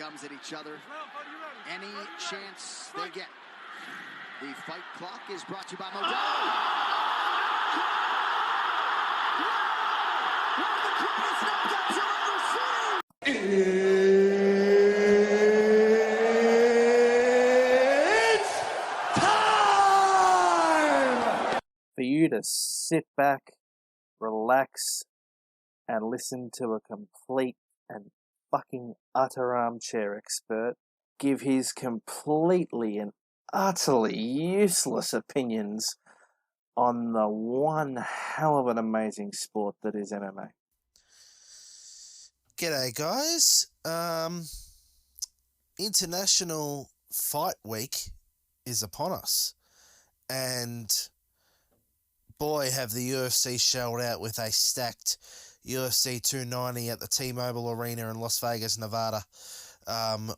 gums at each other any chance they get. The fight clock is brought to you by Modelo. It's time for you to sit back, relax, and listen to a complete and fucking utter armchair expert give his completely and utterly useless opinions on the one hell of an amazing sport that is MMA. G'day, guys. International Fight Week is upon us, and boy, have the UFC shelled out with a stacked UFC 290 at the T-Mobile Arena in Las Vegas, Nevada.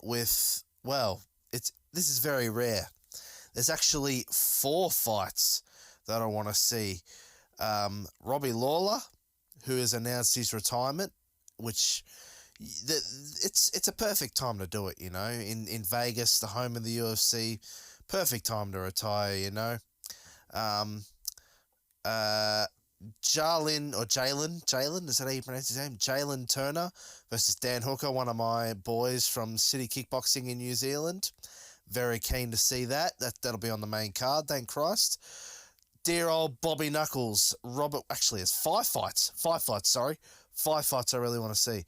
This is very rare. There's actually 4 fights that I want to see. Robbie Lawler, who has announced his retirement, which it's a perfect time to do it, you know, in Vegas, the home of the UFC, perfect time to retire, you know. Jalin, is that how you pronounce his name? Jalin Turner versus Dan Hooker, one of my boys from City Kickboxing in New Zealand. Very keen to see that. That'll be on the main card, thank Christ. Dear old Bobby Knuckles. It's 5 fights. 5 fights I really want to see.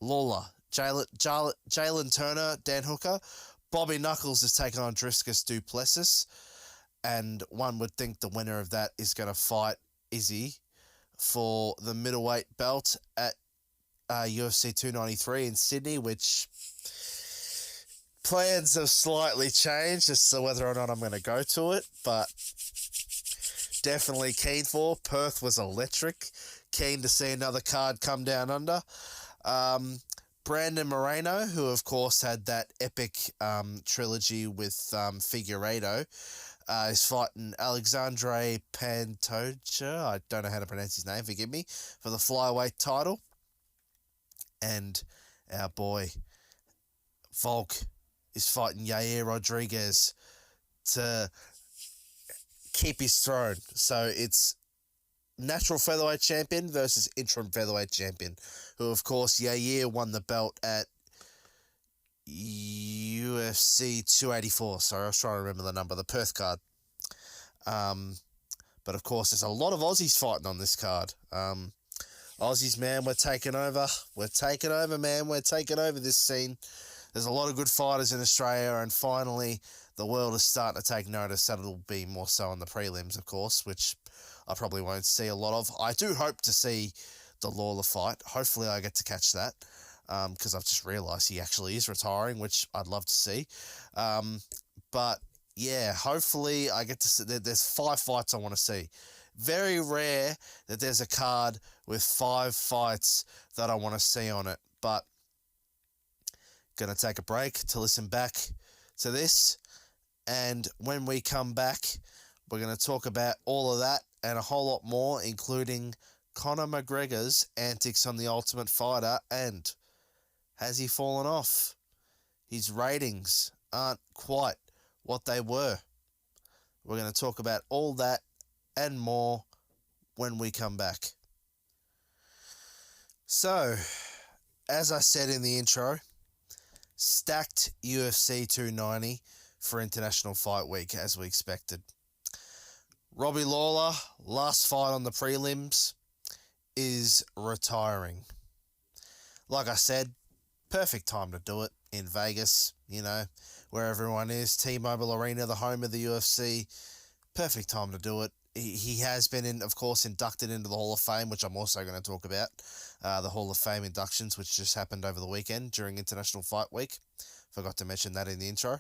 Lawler, Jalin Turner, Dan Hooker. Bobby Knuckles is taking on Dricus Du Plessis. And one would think the winner of that is going to fight Izzy for the middleweight belt at UFC 293 in Sydney, which plans have slightly changed as to whether or not I'm going to go to it, but definitely keen for. Perth was electric. Keen to see another card come down under. Brandon Moreno, who of course had that epic trilogy with Figueiredo, is fighting Alexandre Pantoja. I don't know how to pronounce his name, forgive me, for the flyweight title. And our boy Volk is fighting Yair Rodriguez to keep his throne. So it's natural featherweight champion versus interim featherweight champion, who of course Yair won the belt at UFC 284. Sorry, I was trying to remember the number, the Perth card. But of course, there's a lot of Aussies fighting on this card. Aussies, man, we're taking over. We're taking over, man. We're taking over this scene. There's a lot of good fighters in Australia, and finally, the world is starting to take notice. That'll be more so on the prelims, of course, which I probably won't see a lot of. I do hope to see the Lawler fight. Hopefully, I get to catch that. Because I've just realised he actually is retiring, which I'd love to see. But, yeah, hopefully I get to see. There's 5 fights I want to see. Very rare that there's a card with 5 fights that I want to see on it. But, going to take a break to listen back to this. And when we come back, we're going to talk about all of that and a whole lot more, including Conor McGregor's antics on The Ultimate Fighter and... has he fallen off? His ratings aren't quite what they were. We're going to talk about all that and more when we come back. So, as I said in the intro, stacked UFC 290 for International Fight Week, as we expected. Robbie Lawler, last fight on the prelims, is retiring. Like I said, perfect time to do it in Vegas, you know, where everyone is. T-Mobile Arena, the home of the UFC. Perfect time to do it. He has been, of course, inducted into the Hall of Fame, which I'm also going to talk about. The Hall of Fame inductions, which just happened over the weekend during International Fight Week. Forgot to mention that in the intro.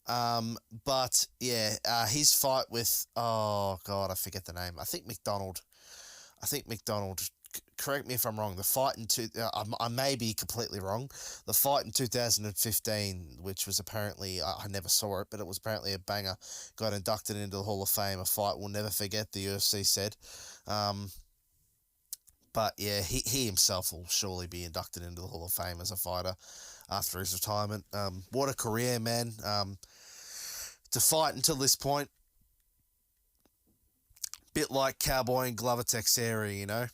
But, yeah, his fight with, oh, God, I forget the name. I think McDonald. Correct me if I'm wrong. The fight I may be completely wrong. The fight in 2015, which was apparently, I never saw it, but it was apparently a banger, got inducted into the Hall of Fame. A fight we'll never forget, the UFC said. But yeah, he himself will surely be inducted into the Hall of Fame as a fighter after his retirement. What a career, man. To fight until this point, bit like Cowboy and Glover Teixeira, you know.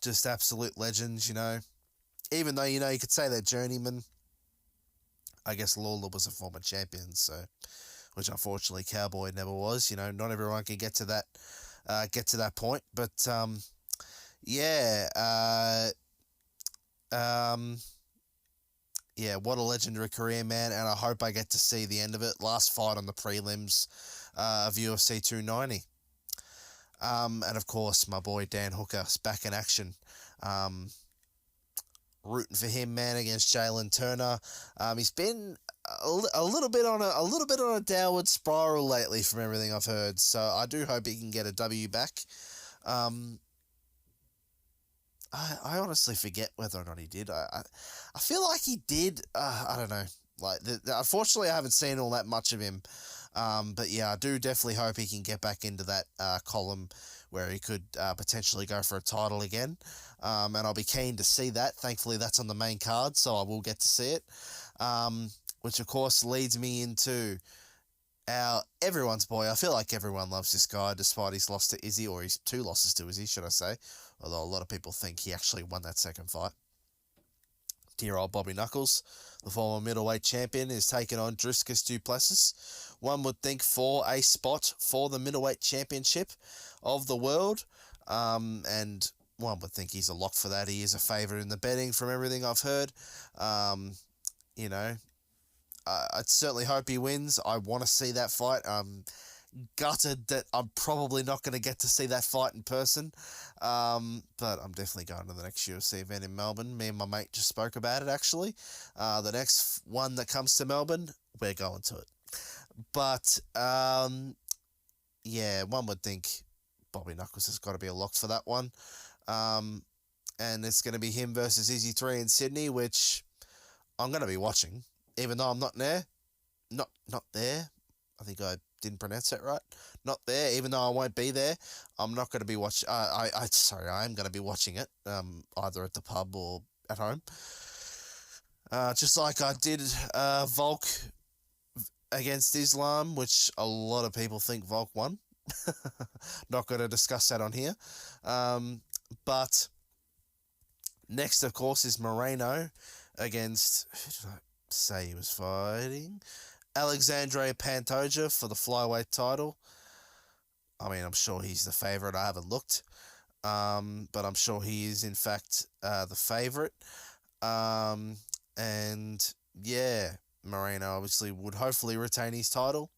Just absolute legends, you know. Even though, you know, you could say they're journeymen. I guess Lawler was a former champion, so, which unfortunately Cowboy never was. You know, not everyone can get to that point. But yeah, what a legendary career, man, and I hope I get to see the end of it. Last fight on the prelims of UFC 290. And of course, my boy Dan Hooker's back in action. Rooting for him, man, against Jalin Turner. He's been a little bit on a downward spiral lately, from everything I've heard. So I do hope he can get a W back. I honestly forget whether or not he did. I feel like he did. I don't know. Like, unfortunately, I haven't seen all that much of him. But yeah, I do definitely hope he can get back into that column where he could potentially go for a title again. And I'll be keen to see that. Thankfully, that's on the main card, so I will get to see it. Which, of course, leads me into everyone's boy. I feel like everyone loves this guy, despite his loss to Izzy, or his 2 losses to Izzy, should I say. Although a lot of people think he actually won that second fight. Dear old Bobby Knuckles, the former middleweight champion, is taking on Dricus Du Plessis. One would think for a spot for the middleweight championship of the world. And one would think he's a lock for that. He is a favourite in the betting from everything I've heard. You know, I certainly hope he wins. I want to see that fight. Gutted that I'm probably not going to get to see that fight in person. But I'm definitely going to the next UFC event in Melbourne. Me and my mate just spoke about it, actually. The next one that comes to Melbourne, we're going to it. But, yeah, one would think Bobby Knuckles has got to be a lock for that one. And it's going to be him versus Izzy 3 in Sydney, which I'm going to be watching, even though I'm not there. Not there. I think I didn't pronounce that right. Not there, even though I won't be there. I'm not going to be watching. I am going to be watching it, either at the pub or at home. Just like I did Volk against Islam, which a lot of people think Volk won. Not going to discuss that on here. But next, of course, is Moreno against, who did I say he was fighting? Alexandre Pantoja for the flyweight title. I mean, I'm sure he's the favourite. I haven't looked. But I'm sure he is, in fact, the favourite. And, yeah, Moreno obviously would hopefully retain his title.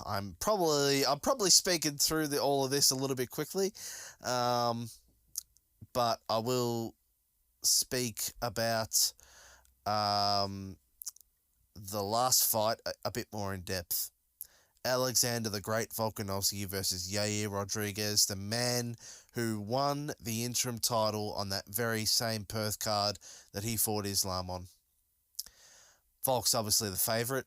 I'm probably speaking through all of this a little bit quickly. But I will speak about the last fight a bit more in depth. Alexander the Great Volkanovski versus Yair Rodriguez, the man who won the interim title on that very same Perth card that he fought Islam on. Volk's obviously the favourite.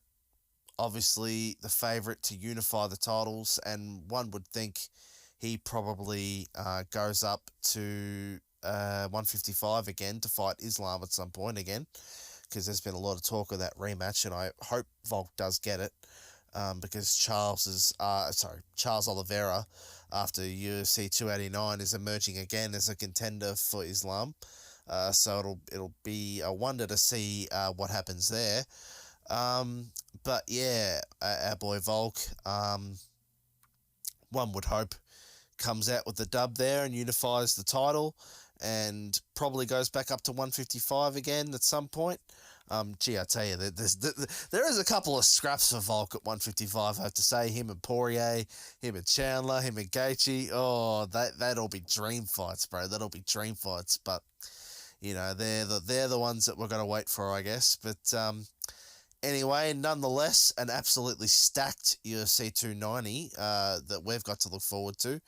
Obviously the favourite to unify the titles, and one would think he probably goes up to 155 again to fight Islam at some point again, because there's been a lot of talk of that rematch, and I hope Volk does get it, because Charles Oliveira, after UFC 289, is emerging again as a contender for Islam. So it'll be a wonder to see what happens there. But yeah, our boy Volk, one would hope, comes out with the dub there and unifies the title, and probably goes back up to 155 again at some point. Gee, I tell you, there is a couple of scraps for Volk at 155, I have to say. Him and Poirier, him and Chandler, him and Gaethje. Oh, that'll be dream fights, bro. That'll be dream fights. But, you know, they're the ones that we're going to wait for, I guess. But anyway, nonetheless, an absolutely stacked UFC 290 that we've got to look forward to,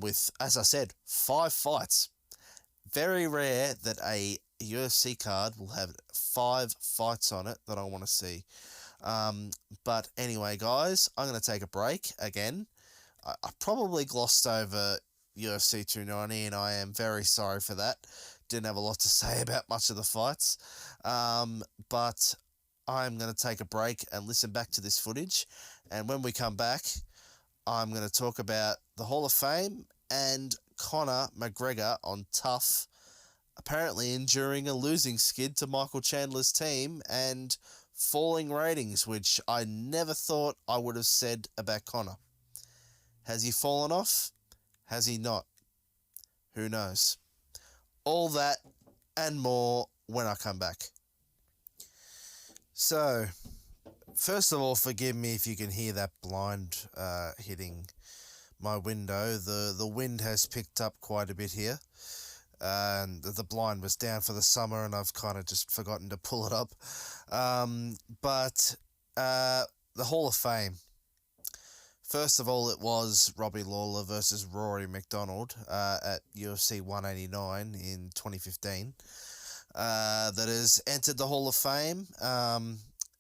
with, as I said, 5 fights. Very rare that a UFC card will have 5 fights on it that I want to see. But anyway, guys, I'm going to take a break again. I probably glossed over UFC 290, and I am very sorry for that. Didn't have a lot to say about much of the fights. But I'm going to take a break and listen back to this footage. And when we come back, I'm going to talk about the Hall of Fame and Conor McGregor on TUF, apparently enduring a losing skid to Michael Chandler's team and falling ratings, which I never thought I would have said about Conor. Has he fallen off? Has he not? Who knows? All that and more when I come back. So, first of all, forgive me if you can hear that blind hitting my window. The wind has picked up quite a bit here. And the blind was down for the summer, and I've kind of just forgotten to pull it up. But the Hall of Fame. First of all, it was Robbie Lawler versus Rory McDonald at UFC 189 in 2015 that has entered the Hall of Fame.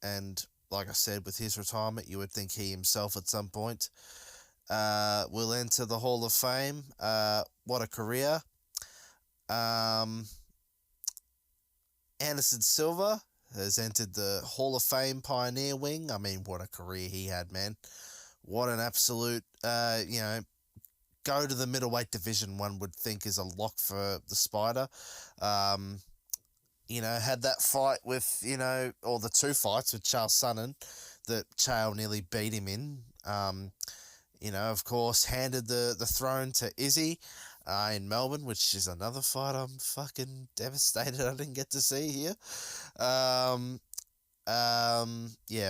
And like I said, with his retirement, you would think he himself at some point will enter the Hall of Fame. What a career. Anderson Silva has entered the Hall of Fame Pioneer Wing. I mean, what a career he had, man. What an absolute, go to the middleweight division, one would think is a lock for the Spider. Had that fight with, or the two fights with Charles Sonnen that Chael nearly beat him in. Of course, handed the throne to Izzy in Melbourne, which is another fight I'm fucking devastated I didn't get to see here.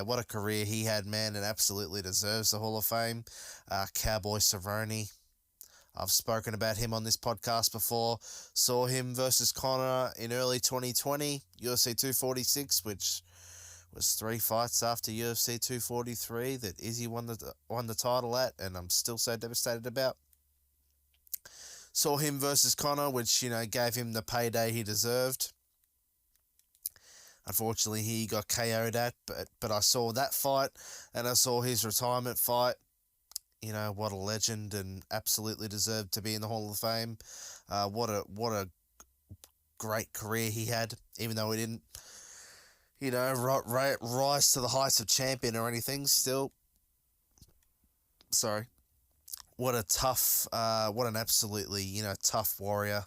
What a career he had, man, and absolutely deserves the Hall of Fame. Cowboy Cerrone. I've spoken about him on this podcast before. Saw him versus Conor in early 2020, UFC 246, which was 3 fights after UFC 243 that Izzy won the title at, and I'm still so devastated about. Saw him versus Conor, which, gave him the payday he deserved. Unfortunately, he got KO'd at, but I saw that fight, and I saw his retirement fight. What a legend, and absolutely deserved to be in the Hall of Fame. What a great career he had, even though he didn't, rise to the heights of champion or anything. Still, sorry. What a tough, what an absolutely, tough warrior,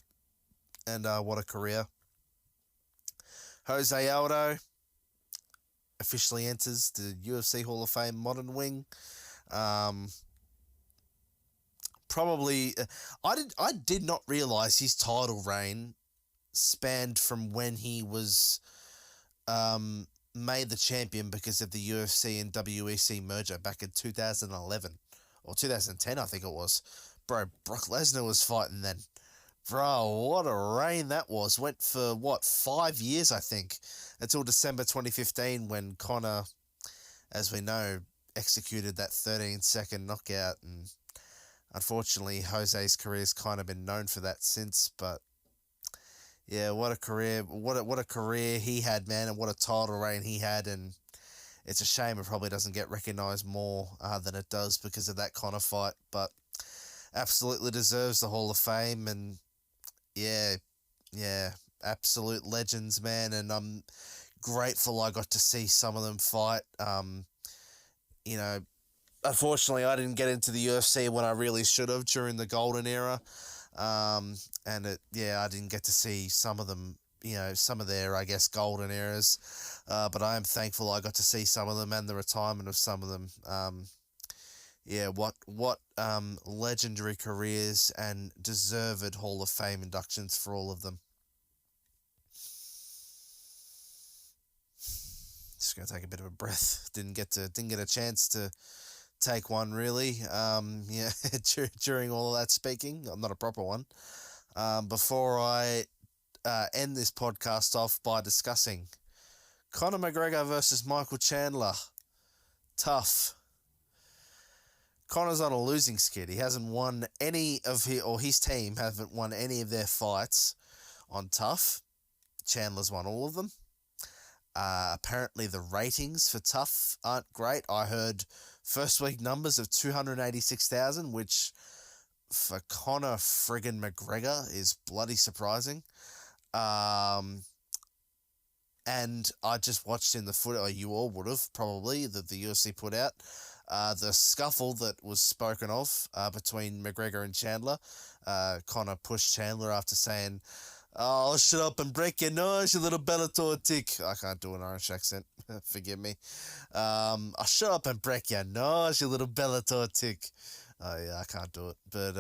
and what a career. Jose Aldo officially enters the UFC Hall of Fame Modern Wing. Probably, I did not realize his title reign spanned from when he was made the champion because of the UFC and WEC merger back in 2011 or 2010, I think it was. Bro, Brock Lesnar was fighting then. Bro, what a reign that was. Went for, 5 years, I think, until December 2015 when Conor, as we know, executed that 13-second knockout. And unfortunately, Jose's career's kind of been known for that since. But, yeah, what a career. What a career he had, man, and what a title reign he had. And it's a shame it probably doesn't get recognised more than it does because of that Conor fight. But absolutely deserves the Hall of Fame, and yeah, absolute legends, man, and I'm grateful I got to see some of them fight. Unfortunately, I didn't get into the UFC when I really should have during the golden era, I didn't get to see some of them, some of their, I guess, golden eras, but I am thankful I got to see some of them and the retirement of some of them. What legendary careers and deserved Hall of Fame inductions for all of them. Just gonna take a bit of a breath. Didn't get a chance to take one really. During all of that speaking, I'm not a proper one. Before I end this podcast off by discussing Conor McGregor versus Michael Chandler. Tough. Conor's on a losing skid. He hasn't won any of his team haven't won any of their fights on TUF. Chandler's won all of them. Apparently the ratings for TUF aren't great. I heard first week numbers of 286,000, which for Conor friggin' McGregor is bloody surprising. And I just watched in the footage, or you all would have probably, that the UFC put out, the scuffle that was spoken of between McGregor and Chandler. Conor pushed Chandler after saying, "Oh, shut up and break your nose, you little Bellator tick." I can't do an Irish accent, forgive me. "Oh, shut up and break your nose, you little Bellator tick." Oh, yeah, I can't do it. But,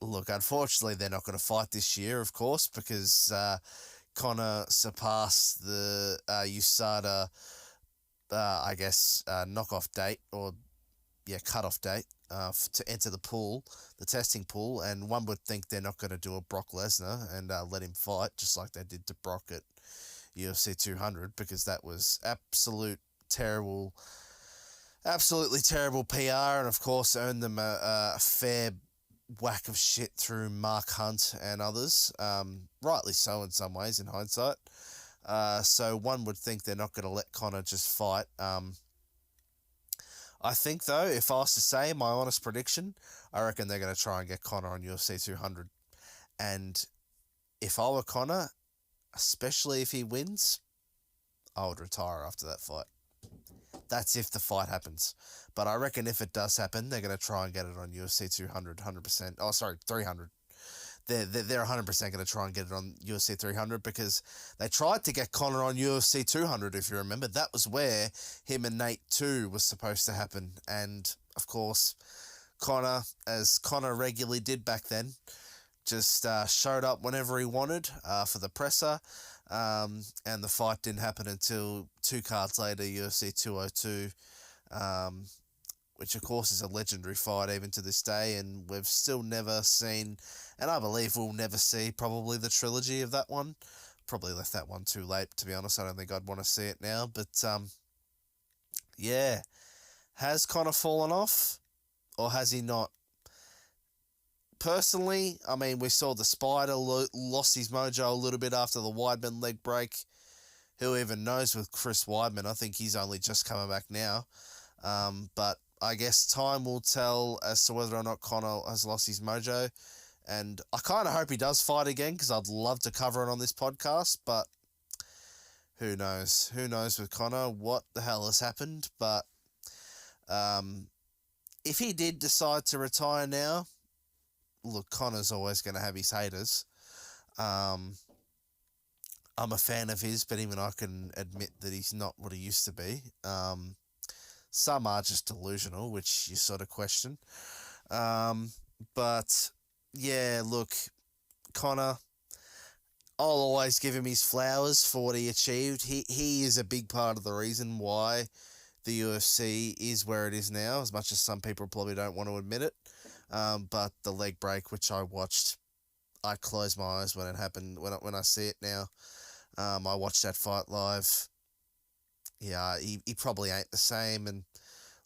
look, unfortunately, they're not going to fight this year, of course, because Conor surpassed the USADA, knockoff date, or, cutoff date to enter the pool, the testing pool, and one would think they're not going to do a Brock Lesnar and let him fight, just like they did to Brock at UFC 200, because that was absolutely terrible PR, and of course earned them a fair whack of shit through Mark Hunt and others, rightly so in some ways in hindsight. So one would think they're not going to let Conor just fight. I think, though, if I was to say my honest prediction, I reckon they're going to try and get Conor on UFC 200. And if I were Conor, especially if he wins, I would retire after that fight. That's if the fight happens. But I reckon if it does happen, they're going to try and get it on UFC 200, 100%. Oh, sorry, 300. They're 100% going to try and get it on UFC 300, because they tried to get Conor on UFC 200, if you remember. That was where him and Nate 2 was supposed to happen. And, of course, Conor, as Conor regularly did back then, just showed up whenever he wanted for the presser. And the fight didn't happen until 2 cards later, UFC 202, which of course is a legendary fight even to this day, and we've still never seen, and I believe we'll never see, probably the trilogy of that one. Probably left that one too late, to be honest. I don't think I'd want to see it now, but yeah. Has Conor fallen off, or has he not? Personally, I mean, we saw the Spider lost his mojo a little bit after the Weidman leg break. Who even knows with Chris Weidman? I think he's only just coming back now. But I guess time will tell as to whether or not Conor has lost his mojo. And I kind of hope he does fight again, because I'd love to cover it on this podcast. But who knows? Who knows with Conor what the hell has happened? But if he did decide to retire now, look, Conor's always going to have his haters. I'm a fan of his, but even I can admit that he's not what he used to be. Some are just delusional, which you sort of question. But, yeah, look, Conor, I'll always give him his flowers for what he achieved. He is a big part of the reason why the UFC is where it is now, as much as some people probably don't want to admit it. But the leg break, which I watched, I close my eyes when it happened, when I see it now. I watched that fight live. Yeah, he probably ain't the same, and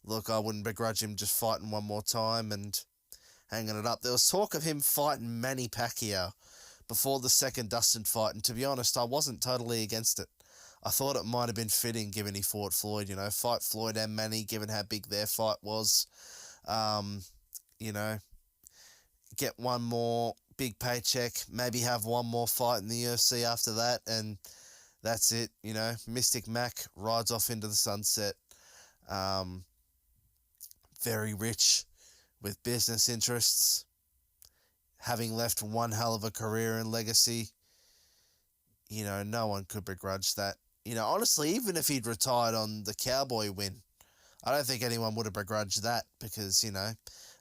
look, I wouldn't begrudge him just fighting one more time and hanging it up. There was talk of him fighting Manny Pacquiao before the second Dustin fight, and to be honest, I wasn't totally against it. I thought it might have been fitting given he fought Floyd, fight Floyd and Manny, given how big their fight was. Get one more big paycheck, maybe have one more fight in the UFC after that, and that's it. Mystic Mac rides off into the sunset. Very rich with business interests, having left one hell of a career and legacy. No one could begrudge that. Honestly, even if he'd retired on the Cowboy win, I don't think anyone would have begrudged that, because,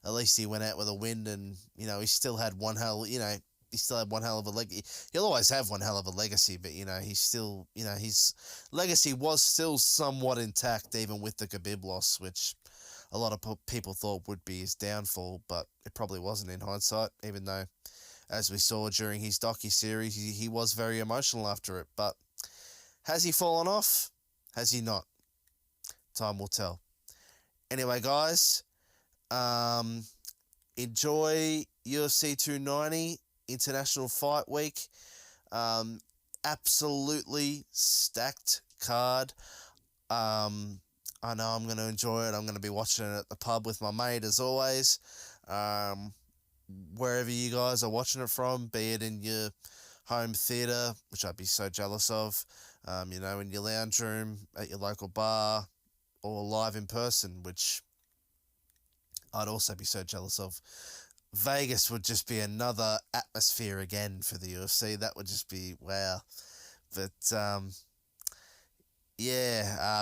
at least he went out with a win, and, he still had one hell, he still had one hell of a legacy. He'll always have one hell of a legacy, but, he's still, his legacy was still somewhat intact, even with the Khabib loss, which a lot of people thought would be his downfall, but it probably wasn't in hindsight, even though, as we saw during his docu-series, he was very emotional after it. But has he fallen off? Has he not? Time will tell. Anyway, guys, enjoy UFC 290 International Fight Week. Absolutely stacked card. I know I'm going to enjoy it. I'm going to be watching it at the pub with my mate, as always. Wherever you guys are watching it from, be it in your home theatre, which I'd be so jealous of, in your lounge room, at your local bar, or live in person, which I'd also be so jealous of. Vegas would just be another atmosphere again for the UFC. That would just be wow. But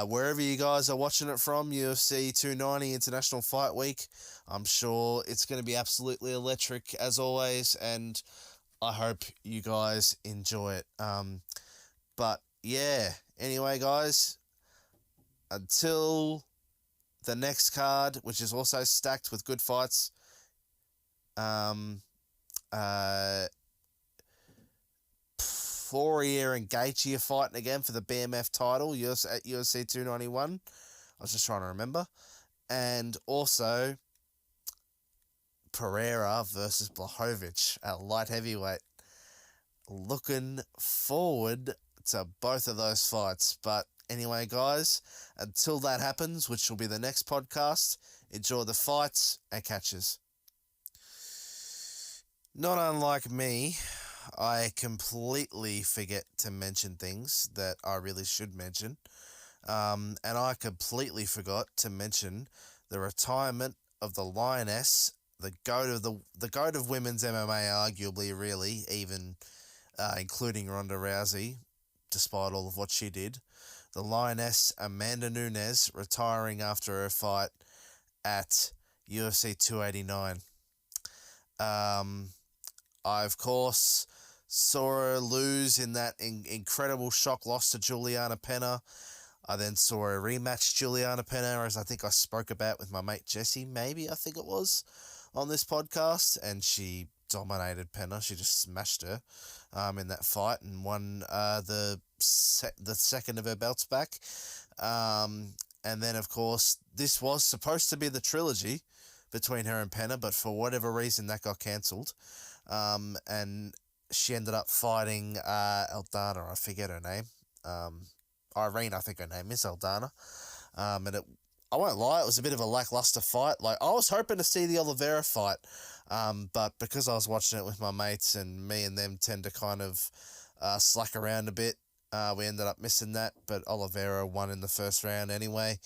wherever you guys are watching it from, UFC 290 International Fight Week, I'm sure it's going to be absolutely electric as always, and I hope you guys enjoy it. But yeah, anyway, guys, until the next card, which is also stacked with good fights, Poirier and Gaethje are fighting again for the BMF title at UFC 291. I was just trying to remember. And also Pereira versus Blachowicz at light heavyweight. Looking forward to both of those fights. But anyway, guys, until that happens, which will be the next podcast, enjoy the fights and catches. Not unlike me, I completely forget to mention things that I really should mention. And I completely forgot to mention the retirement of the Lioness, the goat of women's MMA, arguably, really, even including Ronda Rousey, despite all of what she did. The Lioness Amanda Nunes retiring after her fight at UFC 289. I, of course, saw her lose in that incredible shock loss to Juliana Pena. I then saw her rematch Juliana Pena, as I think I spoke about with my mate Jesse, I think it was, on this podcast, and she dominated Pena. She just smashed her in that fight and won the second of her belts back. And then, of course, this was supposed to be the trilogy between her and Pena, but for whatever reason that got cancelled. And she ended up fighting Aldana, I forget her name. Irene, I think her name is Aldana. And I won't lie, it was a bit of a lackluster fight. Like, I was hoping to see the Oliveira fight, but because I was watching it with my mates and me and them tend to kind of slack around a bit, we ended up missing that, but Oliveira won in the first round anyway.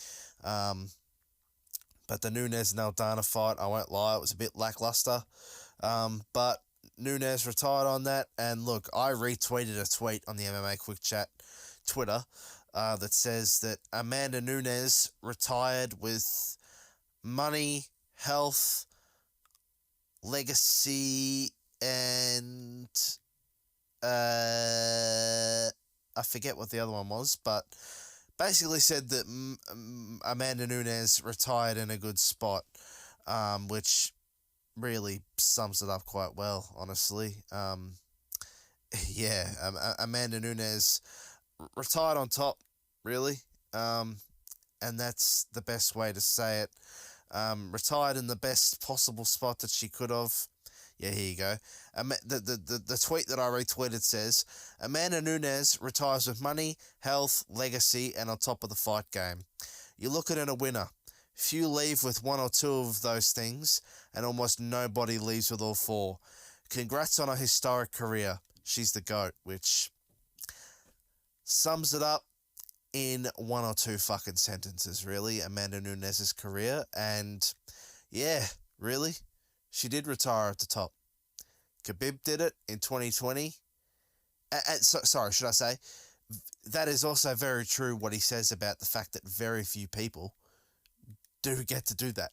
But the Nunes and Aldana fight, I won't lie, it was a bit lackluster. But Nunes retired on that, and look, I retweeted a tweet on the MMA Quick Chat Twitter that says that Amanda Nunes retired with money, health, legacy, and I forget what the other one was, but basically said that Amanda Nunes retired in a good spot, which really sums it up quite well, honestly. Amanda Nunes retired on top, really, and that's the best way to say it. Retired in the best possible spot that she could have. Yeah, here you go. The tweet that I retweeted says, Amanda Nunes retires with money, health, legacy, and on top of the fight game. You look at it, a winner. Few leave with one or two of those things, and almost nobody leaves with all four. Congrats on a historic career. She's the GOAT, which sums it up in one or two fucking sentences, really, Amanda Nunes' career. And yeah, really, she did retire at the top. Khabib did it in 2020. Sorry, should I say, that is also very true what he says about the fact that very few people do get to do that.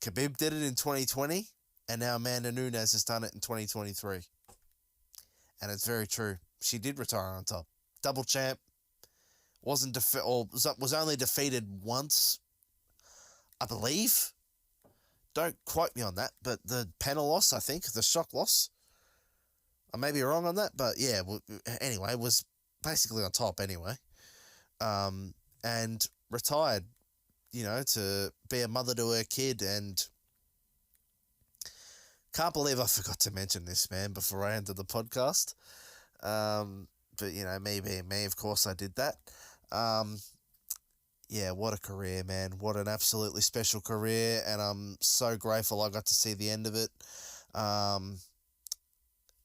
Khabib did it in 2020, and now Amanda Nunes has done it in 2023. And it's very true. She did retire on top. Double champ. Was only defeated once, I believe. Don't quote me on that, but the Pena loss, I think, the shock loss, I may be wrong on that, but yeah, anyway, was basically on top anyway. And retired, to be a mother to her kid, and can't believe I forgot to mention this, man, before I ended the podcast. But, me being me, of course I did that. yeah, what a career, man. What an absolutely special career, and I'm so grateful I got to see the end of it.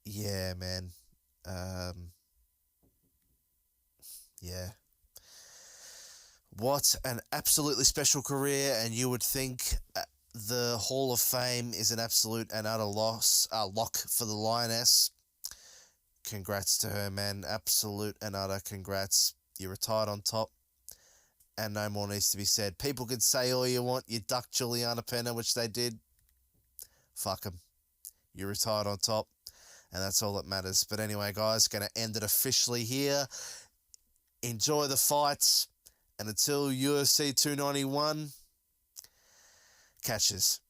Yeah, man. Yeah. What an absolutely special career, and you would think the Hall of Fame is an absolute and utter lock for the Lioness. Congrats to her, man. Absolute and utter congrats. You retired on top, and no more needs to be said. People could say all you want. You ducked Juliana Penna, which they did. Fuck them. You retired on top, and that's all that matters. But anyway, guys, going to end it officially here. Enjoy the fights, and until UFC 291, catches.